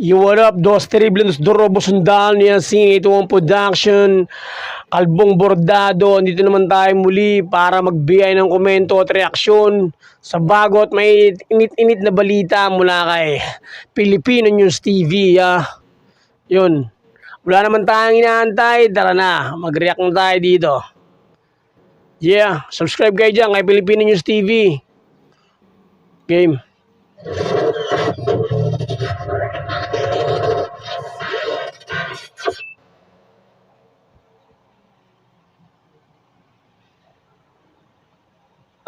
Yo, what up? Dos Terribles, Dorobo Sundal, ni Asing, ito ang production, Kalbong Bordado. Dito naman tayo muli para magbigay ng komento at reaksyon sa bago at may init-init na balita mula kay Filipino News TV. Yun. Wala naman tayong inaantay. Tara na, mag-react na tayo dito. Yeah, subscribe kayo dyan kay Filipino News TV. Game.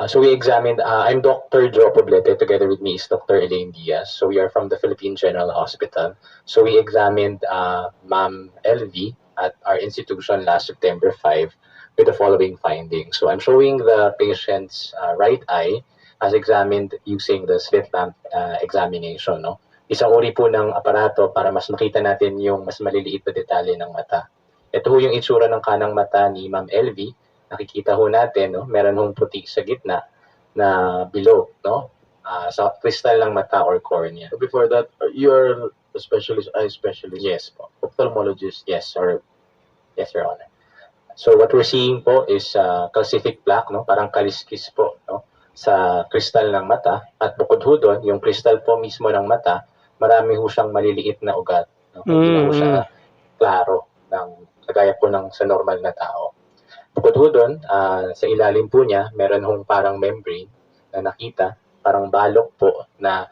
So we examined, I'm Dr. Joe Poblete, together with me is Dr. Elaine Diaz. So we are from the Philippine General Hospital. So we examined Ma'am LV at our institution last September 5 with the following findings. So I'm showing the patient's right eye as examined using the slit lamp examination. No? Isang uri po ng aparato para mas makita natin yung mas maliliit na detalye ng mata. Ito ho yung itsura ng kanang mata ni Ma'am LV. Nakikita ho natin, no, meron hong puti sa gitna na below, no, sa crystal ng mata or cornea. Before that, you're a specialist, eye specialist? Yes po. Ophthalmologist? Yes, yes, Your Honor. So what we're seeing po is calcific plaque, no, parang kaliskis po, no, sa crystal ng mata. At bukod ho doon, yung crystal po mismo ng mata, marami ho siyang maliliit na ugat. No? Hindi na ho siya klaro, kagaya po ng sa normal na tao. Bukod ho doon, sa ilalim po niya, meron hong parang membrane na nakita, parang balok po na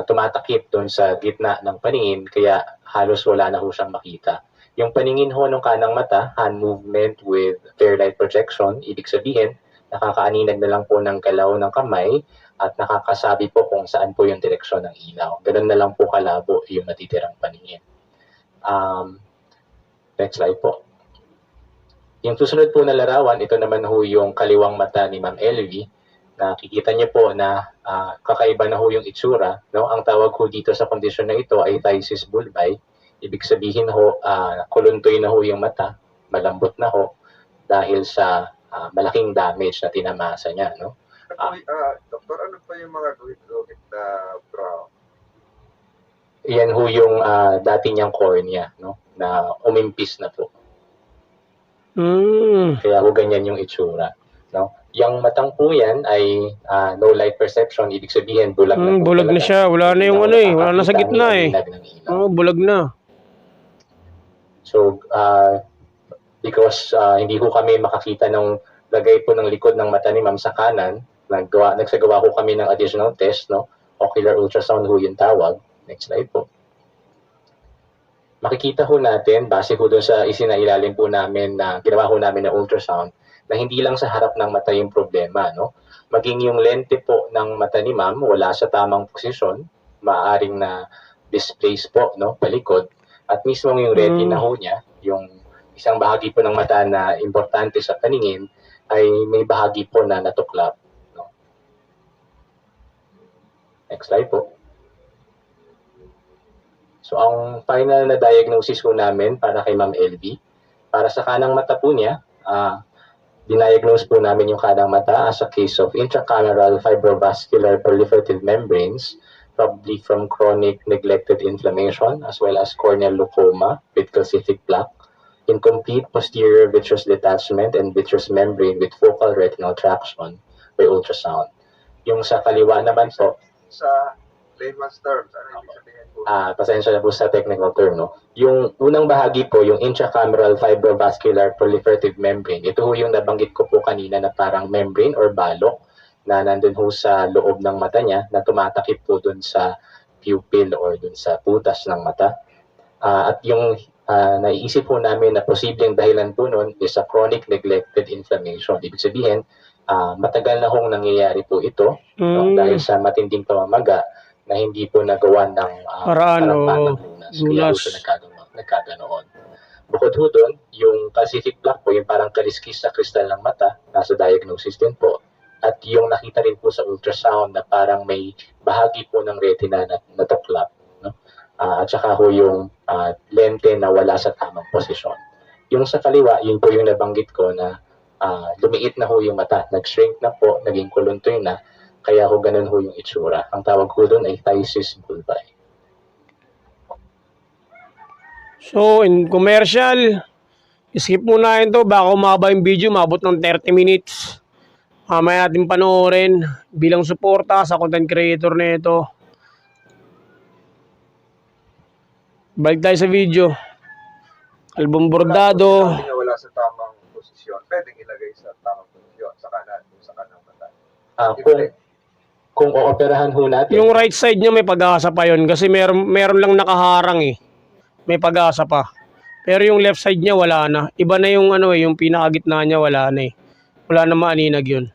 tumatakip doon sa gitna ng paningin, kaya halos wala na ho siyang makita. Yung paningin ho ng kanang mata, hand movement with fair light projection, ibig sabihin, nakakaaninag na lang po ng galaw ng kamay at nakakasabi po kung saan po yung direksyon ng ilaw. Ganun na lang po kalabo yung natitirang paningin. Next slide po. Yung susunod po na larawan, ito naman ho yung kaliwang mata ni Ma'am LV. Nakikita niyo po na kakaiba na ho yung itsura. No? Ang tawag ho dito sa kondisyon na ito ay phthisis bulbi. Ibig sabihin ho, kuluntoy na ho yung mata, malambot na ho, dahil sa malaking damage na tinamasa niya. No? Doktor, ano pa yung mga guhit-guhit na brown? Yan ho yung dati niyang cornea, no? Na umimpis na po. Kaya ho ganyan yung itsura. No? Yung matang po yan ay no light perception. Ibig sabihin, bulag na po. Bulag na siya. Wala na yung ano eh. Wala na sa gitna eh. Bulag na. So, because hindi ho kami makakita ng lagay po ng likod ng mata ni Ma'am sa kanan, nagsagawa ho kami ng additional test, no? Ocular ultrasound ho yung tawag. Next slide po. Makikita ho natin, base ho doon sa isinailalim po namin na ginawa ho namin na ultrasound, na hindi lang sa harap ng mata yung problema, no? Maging yung lente po ng mata ni Ma'am wala sa tamang posisyon, maaaring na displace po, no, palikod, at mismo yung retina ho niya, yung isang bahagi po ng mata na importante sa paningin, ay may bahagi po na natuklap, no? Next slide po. So, ang final na diagnosis po namin para kay Ma'am LV, para sa kanang mata po niya, diniagnose po namin yung kanang mata as a case of intracameral fibrovascular proliferative membranes, probably from chronic neglected inflammation, as well as corneal glaucoma with calcific plaque, incomplete posterior vitreous detachment and vitreous membrane with focal retinal traction by ultrasound. Yung sa kaliwa naman po, sa layman's terms, ano ibig sabihin po? Pasensya na po sa technical term, no? Yung unang bahagi po, yung intracameral fibrovascular proliferative membrane, ito ho yung nabanggit ko po kanina na parang membrane or balok na nandun ho sa loob ng mata niya na tumatakip po dun sa pupil or dun sa putas ng mata. At yung naiisip po namin na posibleng dahilan po nun is a chronic neglected inflammation. Ibig sabihin, matagal na hong nangyayari po ito, no? Dahil sa matinding pamamaga na hindi po nagawa ng Paraan lunas. Kaya po siya nagkaganoon. Bukod ho doon, yung calcific plaque po, yung parang kaliskis sa kristal ng mata, nasa diagnosis din po. At yung nakita rin po sa ultrasound na parang may bahagi po ng retina na natuklap. No? At saka ho yung lente na wala sa tamang posisyon. Yung sa kaliwa, yun po yung nabanggit ko na lumiit na ho yung mata, nag-shrink na po, naging kuluntoy na, kaya ho ganun ho yung itsura. Ang tawag ho doon ay phthisis bulbi. So, in commercial, skip muna yun to. Baka umaba yung video, mabot ng 30 minutes. Mamaya natin panoorin bilang suporta sa content creator na ito. Balik tayo sa video. Album bordado. Sabi niya wala sa tamang posisyon. Pwedeng ilagay sa tamang posisyon, sa kanan, sa kanang mata. Kung ooperahan ho natin, Yung right side niya may pag-asa pa yun kasi meron lang nakaharang eh. May pag-asa pa. Pero yung left side niya wala na. Iba na yung yung pinakagitna niya wala na eh. Wala na maaninag yun.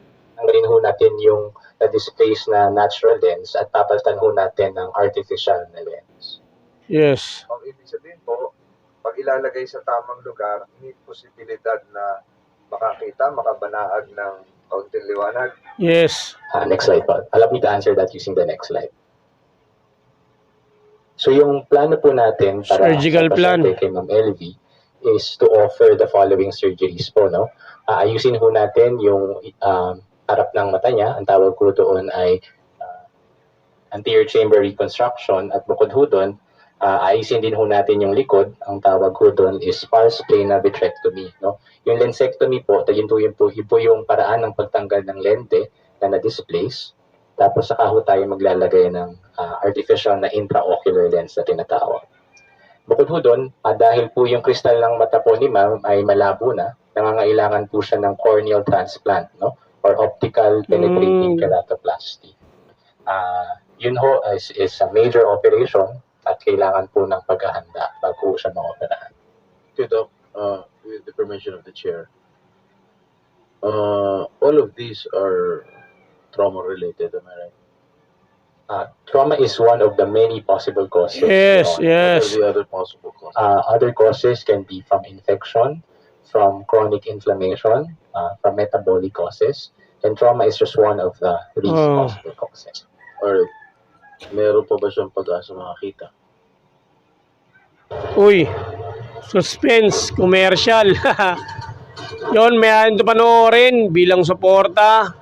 tanggalin ho natin yung na-displace na natural lens at papalitan ho natin ng artificial na lens. Yes. Ang ibig sabihin po, pag ilalagay sa tamang lugar, may posibilidad na makakita, makabanaag ng kaunting liwanag. Yes. Next slide po. Allow me to answer that using the next slide. So yung plano po natin para Surgical sa plan. pasyente kay Ma'am LV is to offer the following surgeries po. No? Ayusin ho natin yung harap ng mata niya. Ang tawag ko doon ay anterior chamber reconstruction at bukod ho doon, ayusin din ho natin yung likod. Ang tawag ko doon is sparse planar vitrectomy. No? Yung lensectomy po, yun po yung paraan ng pagtanggal ng lente na na-displace. Tapos saka ho tayo maglalagay ng artificial na intraocular lens na tinatawag. Bukod ho doon, dahil po yung kristal ng mata po ni Ma'am ay malabo na, nangangailangan po siya ng corneal transplant, no? Or optical penetrating keratoplasty. Yun ho is a major operation at kailangan po ng paghahanda bago siya maoperahan. Okay, Doc, with the permission of the chair, all of these are trauma-related, am I right? Trauma is one of the many possible causes. Yes, Your Honor. yes. What are the other possible causes? Other causes can be from infection, from chronic inflammation, from metabolic causes, and trauma is just one of the least Oh. possible causes. Or meron pa ba siyang pag-asa makakita? Uy. Suspense. Commercial. Yun, may ito panoorin bilang suporta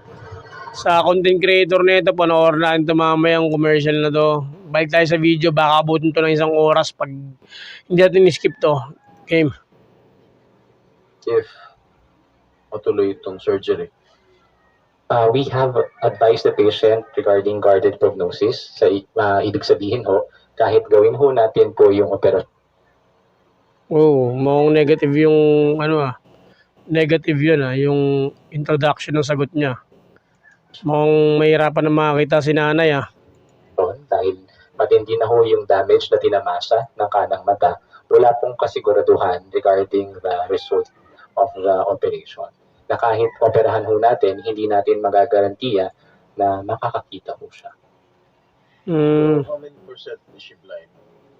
sa content creator na ito. Panoorin natin ito mamayang commercial na to. Balik tayo sa video. Baka abutin to ng 1 oras pag hindi natin skip to. Game. If matuloy itong surgery. We have advised the patient regarding guarded prognosis. Sa ibig sabihin ho, kahit gawin ho natin po yung operasyon Oh, mukhang negative yung negative yun yung introduction ng sagot niya. Mukhang mahirapan na makakita si nanay dahil matindi na ho yung damage na tinamasa ng kanang mata, wala pong kasiguraduhan regarding the result of the operation. Na kahit operahan ho natin, hindi natin magagarantiya na makakakita ho siya. How many percent is she blind?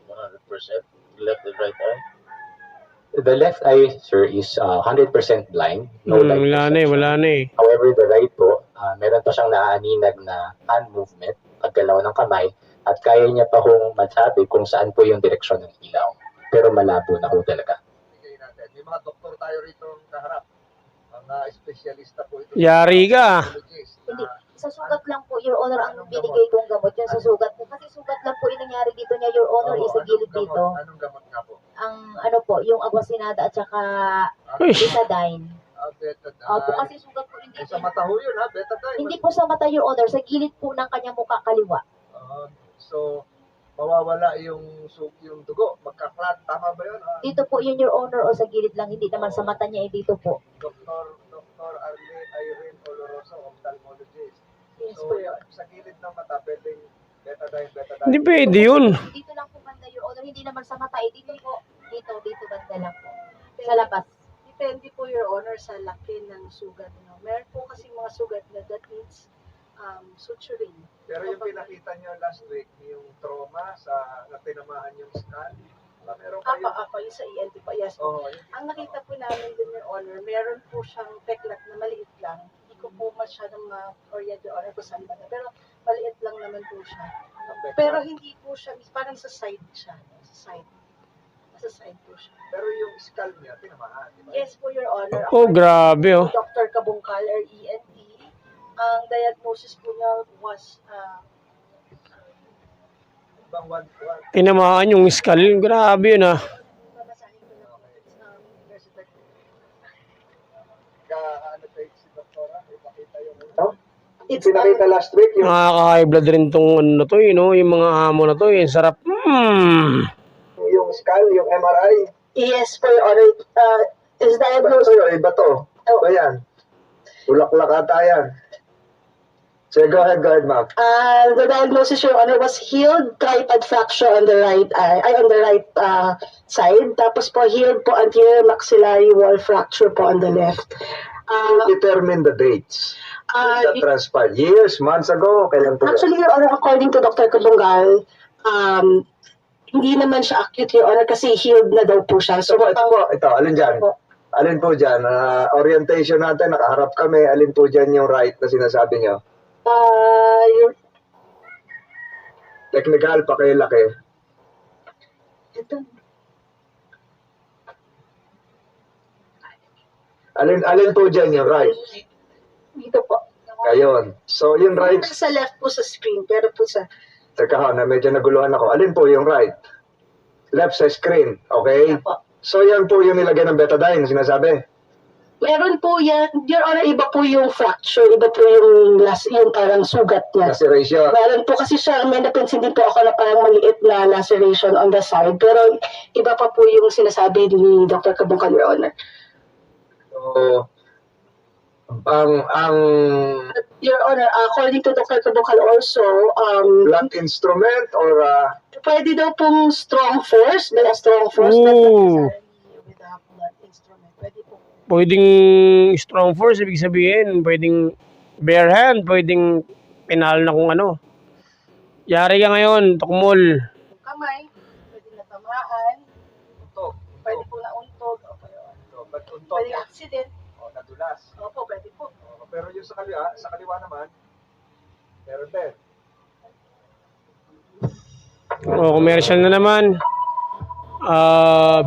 100%? Left and right eye? The left eye, sir, is 100% blind. No light Wala na perception. wala na However, the right po, meron pa siyang naaaninag na hand movement, paggalaw ng kamay, at kaya niya pa hong masabi kung saan po yung direksyon ng ilaw. Pero malabo na ho talaga. Bigay natin. May mga doktor tayo rito kaharap. Mga espesyalista po ito. Yari ka. Hindi. Sa sugat lang po, Your Honor, ang binigay kong gamot. Yung sa sugat po. Kasi sugat lang po yung nangyari dito niya, Your Honor, is sa gilid dito. Anong gamot nga po? Ang po, yung agwasinada at saka Uy. betadine. Betadine. Opo, kasi sugat po hindi. Sa mata ho yun ha, betadine. Hindi po sa mata, Your Honor, sa gilid po ng kanyang mukha kaliwa. So, mawawala yung dugo. Magka-clot. Tama ba yun? Dito po yun, Your Honor, o sa gilid lang, hindi naman sa mata niya, dito po. Dr. Arlene Irene Oloroso, ophthalmologist. Yes So, po. sa gilid ng mata, pwedeng betadine. Hindi pwede yun. Dito lang po banda, Your Honor, hindi naman sa mata, dito po. Dito banda lang po. Sa labas. Depende po, Your Honor, sa laki ng sugat. No? Meron po kasi mga sugat na that needs suturing. Pero yung pinakita nyo last week, yung trauma sa natinamaan yung skull, meron kayo. Yung sa ENT po, yes po. Ang nakita po namin din, Your Honor, meron po siyang peklat na maliit lang. Hindi ko po masyadong ma-orient, Your Honor, kung saan ba na. Pero maliit lang naman po siya. Pero hindi po siya, parang sa side siya. Sa side po siya. Pero yung skull niya, tinamaan, di ba? Yes po, Your Honor. Oh, grabe Dr. Kabungkal or ENT, ang diagnosis po niya was Ibang one. Tinamaan yung skull. Grabe yun It's Pinakita last week yung Nakaka-high blood rin tong ano na to, no? Yung mga amo na to, sarap. skull, yung MRI. yes, for your honor, is Iba diagnosed. to, iba to. Oh. Iba yan. Bulaklak ata yan. So go ahead, ma'am. The diagnosis, Your Honor, was healed tripod fracture on the right eye, on the right side. Tapos po healed po anterior maxillary wall fracture po on the left. Determine the dates. That transpired years, months ago. Kailan po yan? Actually, Your Honor, according to Dr. Kabungal, hindi naman siya acute, Your Honor, kasi healed na daw po siya. So, ito, alin dyan? Po. Alin po dyan? Orientation natin, nakaharap kami. Alin po dyan yung right na sinasabi nyo? Technical, pakilaki. Ito. Alin po dyan yung right? Dito po. Ayun. So, yung right, Sa left po sa screen, pero po sa... teka ho, na medyo naguluhan ako. Alin po yung right? Left sa screen, okay? po. So, yan po yung nilagay ng betadine na sinasabi. Meron po yan, Your Honor, iba po yung fracture, iba po yung yung parang sugat niya. Laceration. Meron po kasi siya, may napansin din po ako na parang maliit na laceration on the side, pero iba pa po yung sinasabi ni Dr. Kabungkal, Your Honor. So, ang Your Honor, according to Dr. Kabungkal also, blunt instrument or pwede daw pong strong force, may strong force, Ooh. not necessarily with a blunt instrument. Pwede po. Pwedeng strong force, ibig sabihin, pwedeng bare hand, pwedeng penal na kung ano. Yari ka ngayon, tukmol. Yung kamay, pwede natamaan, untog. pwede po nauntog, o pwede accident, O, nadulas. opo, pwede po. O, pero yung sa kaliwa naman, meron din. O, commercial na naman.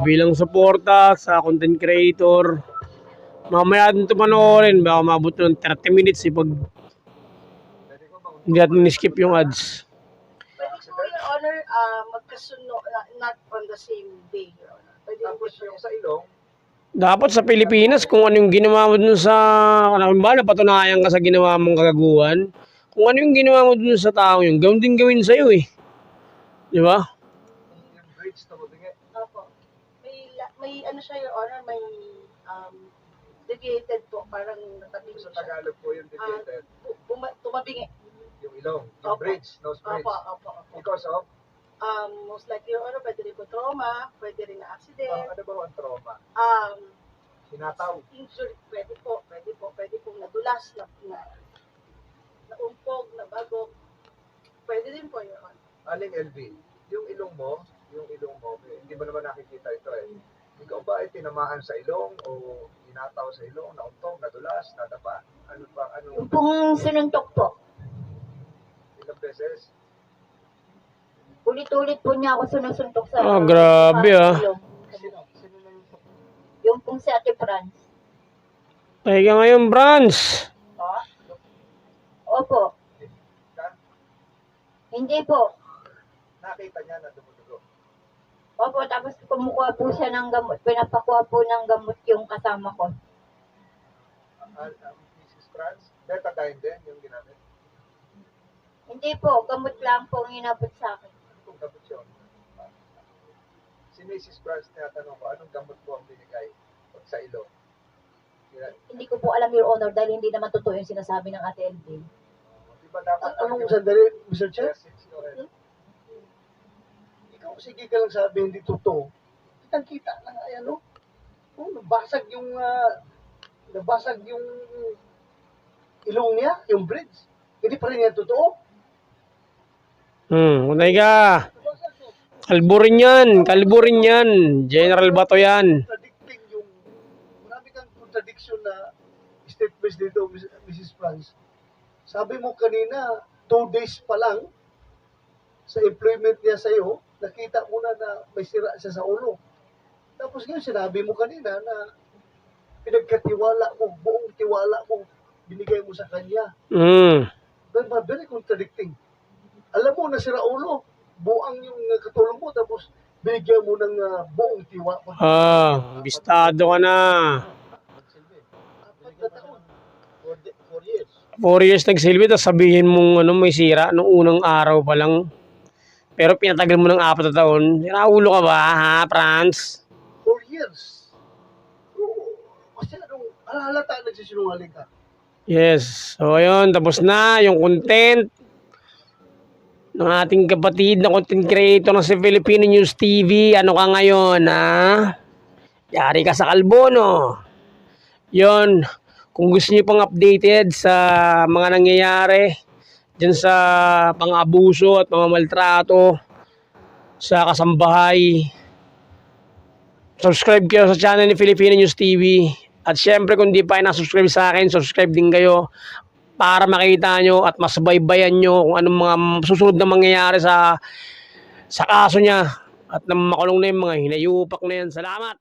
Bilang suporta sa content creator, mamaya natin ito panoorin. Baka mabot ng 30 minutes pag hindi natin skip yung ads. Pwede po, Your Honor, magkasuno, not on the same day, Your Honor. Pwede Tapos yung sa ilong, Dapat sa Pilipinas, kung ano yung ginawa mo dun sa, ano ba, napatunayan ka sa ginawa mong kagaguhan, kung ano yung ginawa mo dun sa tao yun, gawin din gawin sa'yo eh. Di ba? yung bridge na butingi. Opo. May ano siya, Your Honor, may deviated po, parang natabing Sa siya. Tagalog po yung deviated. Tumabingi. Yung ilong, yung Opo. bridge, nose bridge. Opo. Because of, Most likely, Your Honor, pwede rin po trauma, pwede rin na accident, ano ba ang trauma? Hinataw. injury, pwede po nadulas, naumpog, nabagok. Pwede din po, Your Honor. Aling LV, yung ilong mo, hindi mo naman nakikita ito eh. Ikaw ba ay tinamaan sa ilong o hinataw sa ilong, nauntog, nadulas, nadapa? Ano ba? Yung pong sinuntok po. Ilang beses? Ulit-ulit po niya ako sinusuntok sa... Grabe ilong. Sino na yung Yung pong si Ate Franz. Tayo ka ngayon, Branch. Opo. ka? Hindi po. Nakita niya na dumudugo. Opo, tapos kumukuha po siya ng gamot. Pinapakuha po ng gamot yung kasama ko. Mrs. Franz, betadine din yung ginamit. Hindi po, gamot lang po ang inabot sa akin. Anong gamot yun? Si Mrs. Franz, tinatanong ko, anong gamot po ang binigay sa ilong? Hindi ko po alam, Your Honor, dahil hindi naman totoo yung sinasabi ng Ate LB. Di ba dapat Anong sandali, Mr. Chair? Yes, it's correct. Ikaw, sige ka lang sabi, hindi totoo. Kitang-kita lang, ay ano? Oh, nabasag yung ilong niya, yung bridge. Hindi pa rin yan totoo. Unay ka. Kalburin yan. General Bato yan. Contradicting yung, marami kang contradiction na statements dito, Mrs. Franz. Sabi mo kanina, 2 days pa lang sa employment niya sa'yo, nakita mo na may sira siya sa ulo. Tapos ngayon, sinabi mo kanina na pinagkatiwala mo, buong tiwala mo, binigay mo sa kanya. Very contradicting. Alam mo na sira ulo, buang yung katulong mo, tapos binigyan mo ng buong tiwala. Bistado ka na. 4 na taon. 4 years. 4 years nagsilbi, tapos sabihin mong ano, may sira nung unang araw pa lang. Pero pinatagal mo ng 4 na taon. Sinaulo ka ba, ha, Franz? 4 years. Oo. Kasi halata nagsisinungaling ka. Yes. So, ayun. Tapos na yung content ng ating kapatid na content creator ng si Filipino News TV. Ano ka ngayon, ha? Yari ka sa kalbo, no? Yun. Kung gusto niyo pang updated sa mga nangyayari dyan sa pang-abuso at mga maltrato sa kasambahay, subscribe kayo sa channel ni Filipino News TV. At syempre kung di pa kayo na-subscribe sa akin, subscribe din kayo para makita nyo at masubaybayan nyo kung anong mga susunod na mangyayari sa kaso niya at na makulong na yung mga hinayupak na yan. Salamat!